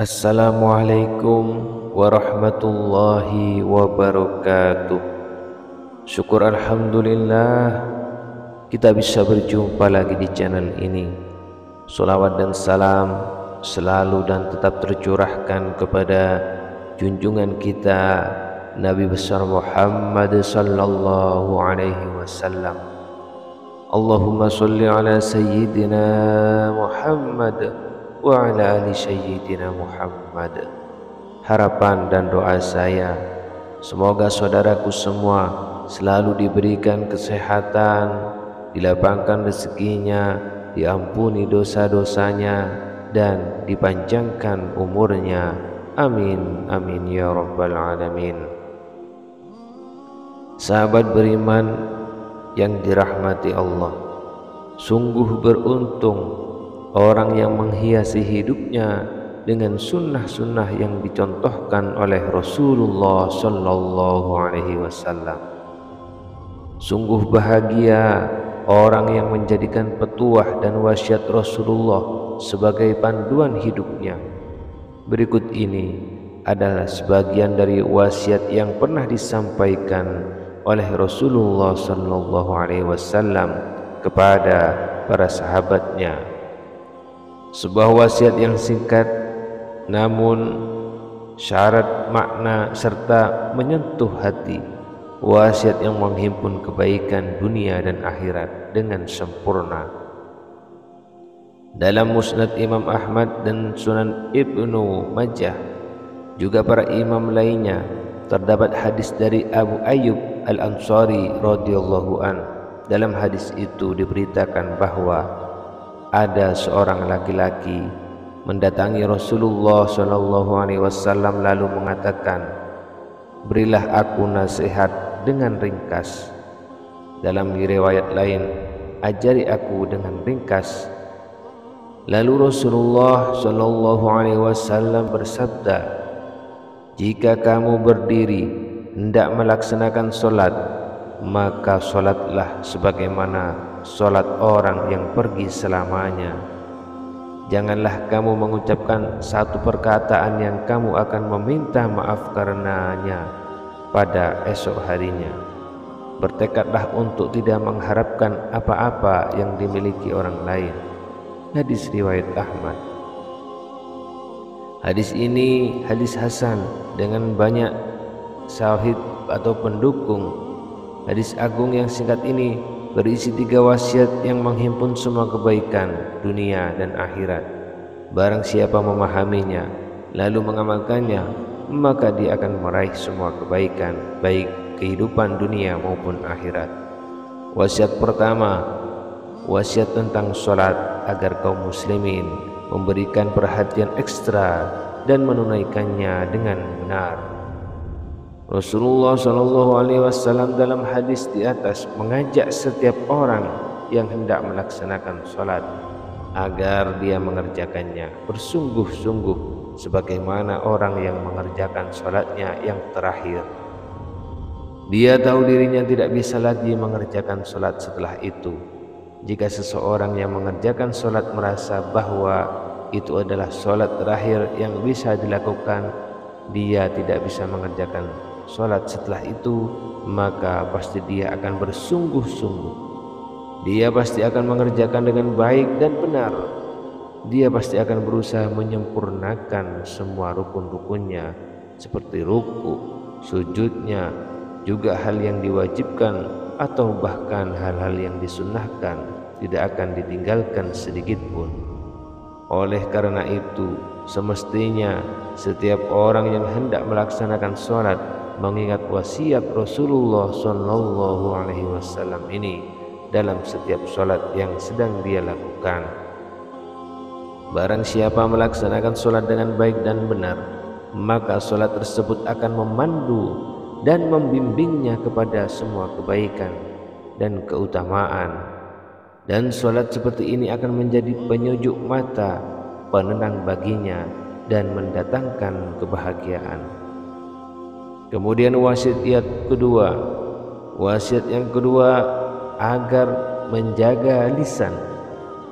Assalamualaikum warahmatullahi wabarakatuh. Syukur alhamdulillah kita bisa berjumpa lagi di channel ini. Salawat dan salam selalu dan tetap tercurahkan kepada junjungan kita Nabi besar Muhammad sallallahu alaihi wasallam. Allahumma sholli ala sayyidina Muhammad wa ala ali sayyidina Muhammad. Harapan dan doa saya, semoga saudaraku semua selalu diberikan kesehatan, dilapangkan rezekinya, diampuni dosa-dosanya, dan dipanjangkan umurnya. Amin amin ya rabbal alamin. Sahabat beriman yang dirahmati Allah, sungguh beruntung orang yang menghiasi hidupnya dengan sunnah-sunnah yang dicontohkan oleh Rasulullah sallallahu alaihi wasallam. Sungguh bahagia orang yang menjadikan petuah dan wasiat Rasulullah sebagai panduan hidupnya. Berikut ini adalah sebagian dari wasiat yang pernah disampaikan oleh Rasulullah sallallahu alaihi wasallam kepada para sahabatnya. Sebuah wasiat yang singkat namun syarat makna serta menyentuh hati. Wasiat yang menghimpun kebaikan dunia dan akhirat dengan sempurna. Dalam Musnad Imam Ahmad dan Sunan Ibnu Majah, juga para imam lainnya, terdapat hadis dari Abu Ayyub Al-Ansari radhiyallahu an. Dalam hadis itu diberitakan bahwa ada seorang laki-laki mendatangi Rasulullah sallallahu alaihi wasallam lalu mengatakan, "Berilah aku nasihat dengan ringkas." Dalam riwayat lain, "Ajari aku dengan ringkas." Lalu Rasulullah sallallahu alaihi wasallam bersabda, "Jika kamu berdiri hendak melaksanakan salat, maka salatlah sebagaimana salat orang yang pergi selamanya. Janganlah kamu mengucapkan satu perkataan yang kamu akan meminta maaf karenanya pada esok harinya. Bertekadlah untuk tidak mengharapkan apa-apa yang dimiliki orang lain." Hadis riwayat Ahmad. Hadis ini hadis hasan dengan banyak syahid atau pendukung. Hadis agung yang singkat ini berisi 3 wasiat yang menghimpun semua kebaikan dunia dan akhirat. Barang siapa memahaminya lalu mengamalkannya, maka dia akan meraih semua kebaikan, baik kehidupan dunia maupun akhirat. Wasiat pertama, wasiat tentang sholat agar kaum muslimin memberikan perhatian ekstra dan menunaikannya dengan benar. Rasulullah sallallahu alaihi wasallam dalam hadis di atas mengajak setiap orang yang hendak melaksanakan salat agar dia mengerjakannya bersungguh-sungguh sebagaimana orang yang mengerjakan salatnya yang terakhir. Dia tahu dirinya tidak bisa lagi mengerjakan salat setelah itu. Jika seseorang yang mengerjakan salat merasa bahwa itu adalah salat terakhir yang bisa dilakukan, dia tidak bisa mengerjakan salat setelah itu, maka pasti dia akan bersungguh-sungguh. Dia pasti akan mengerjakan dengan baik dan benar. Dia pasti akan berusaha menyempurnakan semua rukun-rukunnya seperti ruku, sujudnya, juga hal yang diwajibkan atau bahkan hal-hal yang disunnahkan tidak akan ditinggalkan sedikit pun. Oleh karena itu, semestinya setiap orang yang hendak melaksanakan salat mengingat wasiat Rasulullah sallallahu alaihi wasallam ini dalam setiap salat yang sedang dia lakukan. Barang siapa melaksanakan salat dengan baik dan benar, maka salat tersebut akan memandu dan membimbingnya kepada semua kebaikan dan keutamaan. Dan salat seperti ini akan menjadi penyujuk mata, penenang baginya, dan mendatangkan kebahagiaan. Kemudian wasiat yang kedua agar menjaga lisan.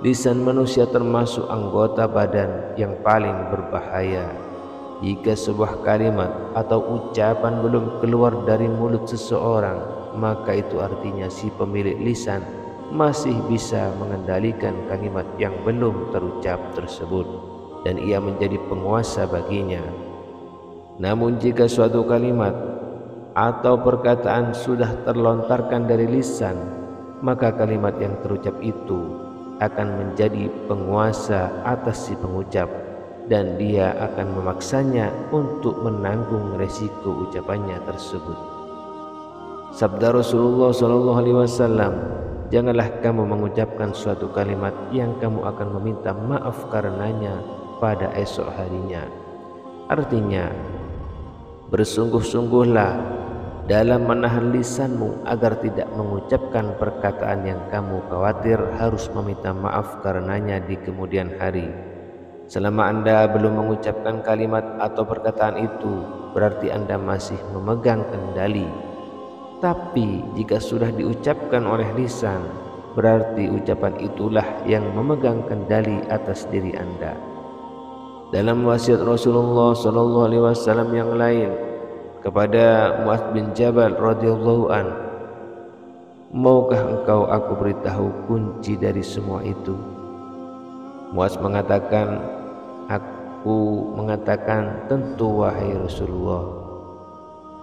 Lisan manusia termasuk anggota badan yang paling berbahaya. jika sebuah kalimat atau ucapan belum keluar dari mulut seseorang, maka itu artinya si pemilik lisan masih bisa mengendalikan kalimat yang belum terucap tersebut dan ia menjadi penguasa baginya. Namun jika suatu kalimat atau perkataan sudah terlontarkan dari lisan, maka kalimat yang terucap itu akan menjadi penguasa atas si pengucap dan dia akan memaksanya untuk menanggung resiko ucapannya tersebut. Sabda Rasulullah SAW, janganlah kamu mengucapkan suatu kalimat yang kamu akan meminta maaf karenanya pada esok harinya. Artinya, bersungguh-sungguhlah dalam menahan lisanmu agar tidak mengucapkan perkataan yang kamu khawatir harus meminta maaf karenanya di kemudian hari. Selama Anda belum mengucapkan kalimat atau perkataan itu, berarti Anda masih memegang kendali. Tapi jika sudah diucapkan oleh lisan, berarti ucapan itulah yang memegang kendali atas diri Anda. Dalam wasiat Rasulullah SAW yang lain kepada Mu'adz bin Jabal radhiyallahu an, maukah engkau aku beritahu kunci dari semua itu? Mu'adz mengatakan, aku mengatakan tentu wahai Rasulullah.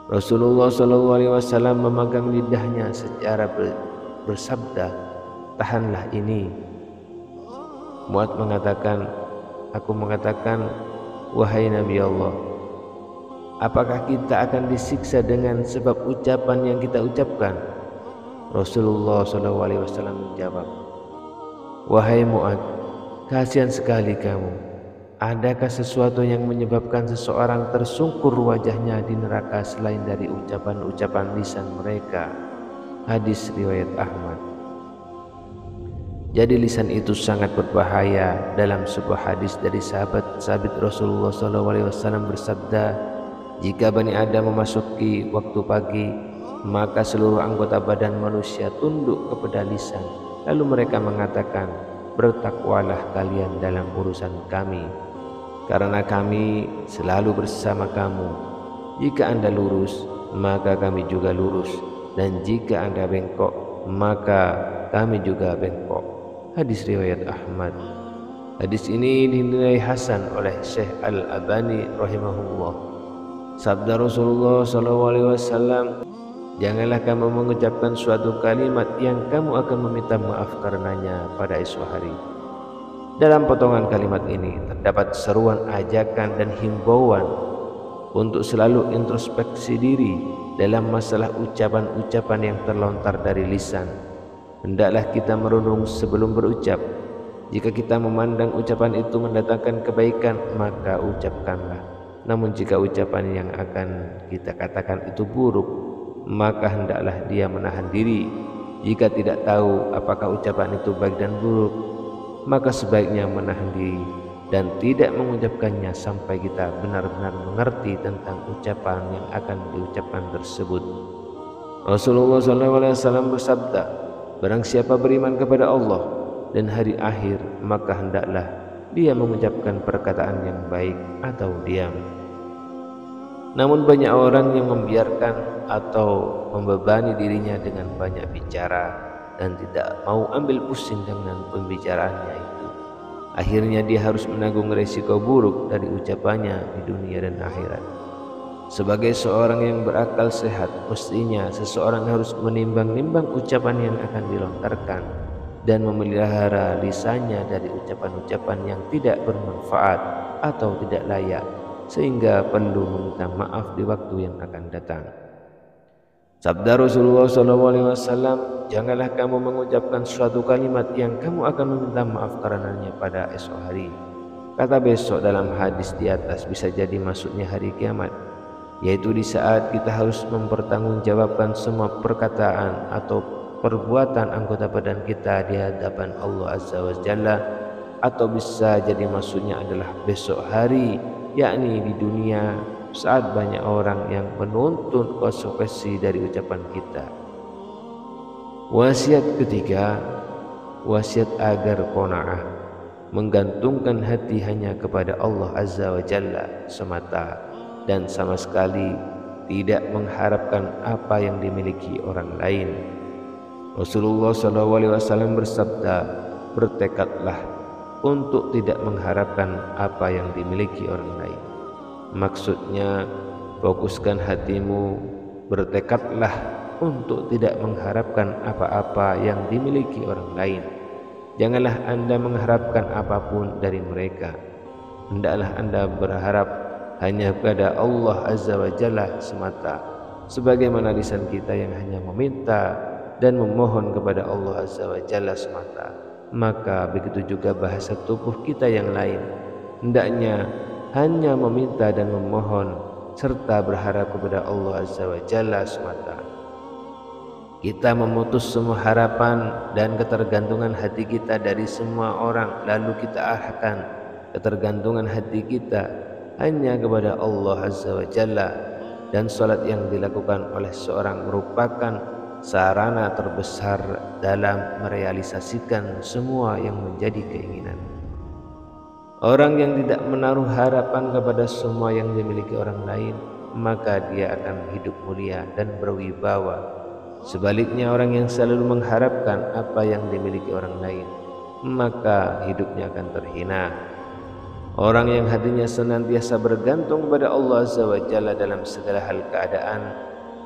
Rasulullah SAW memegang lidahnya secara bersabda, tahanlah ini. Mu'adz mengatakan, aku mengatakan, wahai Nabi Allah, apakah kita akan disiksa dengan sebab ucapan yang kita ucapkan? Rasulullah SAW menjawab, wahai Mu'adz, kasihan sekali kamu. Adakah sesuatu yang menyebabkan seseorang tersungkur wajahnya di neraka selain dari ucapan-ucapan lisan mereka? Hadis riwayat Ahmad. Jadi lisan itu sangat berbahaya. Dalam sebuah hadis dari sahabat Rasulullah SAW bersabda, jika Bani Adam memasuki waktu pagi, maka seluruh anggota badan manusia tunduk kepada lisan. Lalu mereka mengatakan, bertakwalah kalian dalam urusan kami, karena kami selalu bersama kamu. Jika Anda lurus, maka kami juga lurus, dan jika Anda bengkok, maka kami juga bengkok. Hadis riwayat Ahmad. Hadis ini dinilai hasan oleh Syekh Al-Albani rahimahullah. Sabda Rasulullah SAW, janganlah kamu mengucapkan suatu kalimat yang kamu akan meminta maaf karenanya pada esok hari. Dalam potongan kalimat ini terdapat seruan ajakan dan himbauan untuk selalu introspeksi diri dalam masalah ucapan-ucapan yang terlontar dari lisan. Hendaklah kita merenung sebelum berucap. Jika kita memandang ucapan itu mendatangkan kebaikan, maka ucapkanlah. Namun jika ucapan yang akan kita katakan itu buruk, maka hendaklah dia menahan diri. Jika tidak tahu apakah ucapan itu baik dan buruk, maka sebaiknya menahan diri dan tidak mengucapkannya sampai kita benar-benar mengerti tentang ucapan yang akan diucapkan tersebut. Rasulullah SAW bersabda, barang siapa beriman kepada Allah dan hari akhir, maka hendaklah dia mengucapkan perkataan yang baik atau diam. Namun banyak orang yang membiarkan atau membebani dirinya dengan banyak bicara dan tidak mau ambil pusing dengan pembicaraannya itu. Akhirnya dia harus menanggung resiko buruk dari ucapannya di dunia dan akhirat. Sebagai seorang yang berakal sehat, mestinya seseorang harus menimbang-nimbang ucapan yang akan dilontarkan dan memelihara lisannya dari ucapan-ucapan yang tidak bermanfaat atau tidak layak, sehingga perlu meminta maaf di waktu yang akan datang. Sabda Rasulullah SAW, janganlah kamu mengucapkan suatu kalimat yang kamu akan meminta maaf karenanya pada esok hari. Kata besok dalam hadis di atas bisa jadi maksudnya hari kiamat, yaitu di saat kita harus mempertanggungjawabkan semua perkataan atau perbuatan anggota badan kita di hadapan Allah Azza wa Jalla, atau bisa jadi maksudnya adalah besok hari, yakni di dunia, saat banyak orang yang menuntut konsekuensi dari ucapan kita. Wasiat ketiga, wasiat agar qanaah. menggantungkan hati hanya kepada Allah Azza wa Jalla semata dan sama sekali tidak mengharapkan apa yang dimiliki orang lain. Rasulullah SAW bersabda, bertekadlah untuk tidak mengharapkan apa yang dimiliki orang lain. Maksudnya, fokuskan hatimu, bertekadlah untuk tidak mengharapkan apa-apa yang dimiliki orang lain. Janganlah Anda mengharapkan apapun dari mereka. Hendaklah Anda berharap hanya kepada Allah Azza wa Jalla semata, sebagaimana lisan kita yang hanya meminta dan memohon kepada Allah Azza wa Jalla semata. Maka begitu juga bahasa tubuh kita yang lain, hendaknya hanya meminta dan memohon serta berharap kepada Allah Azza wa Jalla semata. Kita memutus semua harapan dan ketergantungan hati kita dari semua orang, lalu kita arahkan ketergantungan hati kita hanya kepada Allah Azza wa Jalla, dan salat yang dilakukan oleh seorang merupakan sarana terbesar dalam merealisasikan semua yang menjadi keinginan. Orang yang tidak menaruh harapan kepada semua yang dimiliki orang lain, maka dia akan hidup mulia dan berwibawa. Sebaliknya, orang yang selalu mengharapkan apa yang dimiliki orang lain, maka hidupnya akan terhina. Orang yang hatinya senantiasa bergantung kepada Allah Azza wa Jalla dalam segala hal keadaan,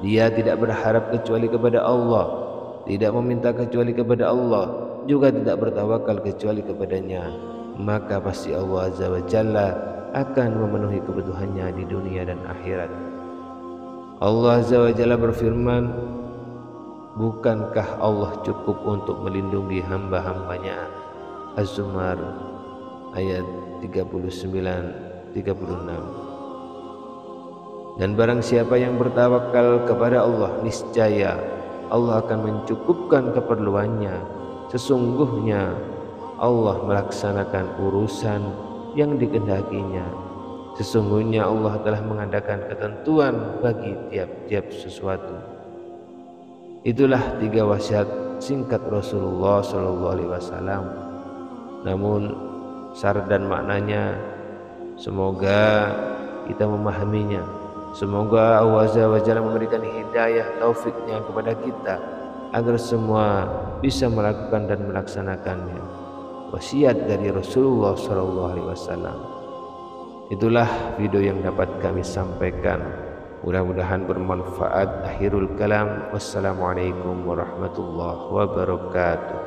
dia tidak berharap kecuali kepada Allah, tidak meminta kecuali kepada Allah, juga tidak bertawakal kecuali kepadanya, maka pasti Allah Azza wa Jalla akan memenuhi kebutuhannya di dunia dan akhirat. Allah Azza wa Jalla berfirman, bukankah Allah cukup untuk melindungi hamba-hambanya? Az-Zumar ayat 39-36. Dan barang siapa yang bertawakal kepada Allah, niscaya Allah akan mencukupkan keperluannya. Sesungguhnya Allah melaksanakan urusan yang dikehendakinya. Sesungguhnya Allah telah mengadakan ketentuan bagi tiap-tiap sesuatu. Itulah 3 wasiat singkat Rasulullah SAW. Namun syarat dan maknanya semoga kita memahaminya. Semoga Allah Azza wa Jalla memberikan hidayah taufiknya kepada kita agar semua bisa melakukan dan melaksanakannya. Wasiat dari Rasulullah SAW. Itulah video yang dapat kami sampaikan. Mudah-mudahan bermanfaat. Akhirul kalam. Wassalamualaikum warahmatullahi wabarakatuh.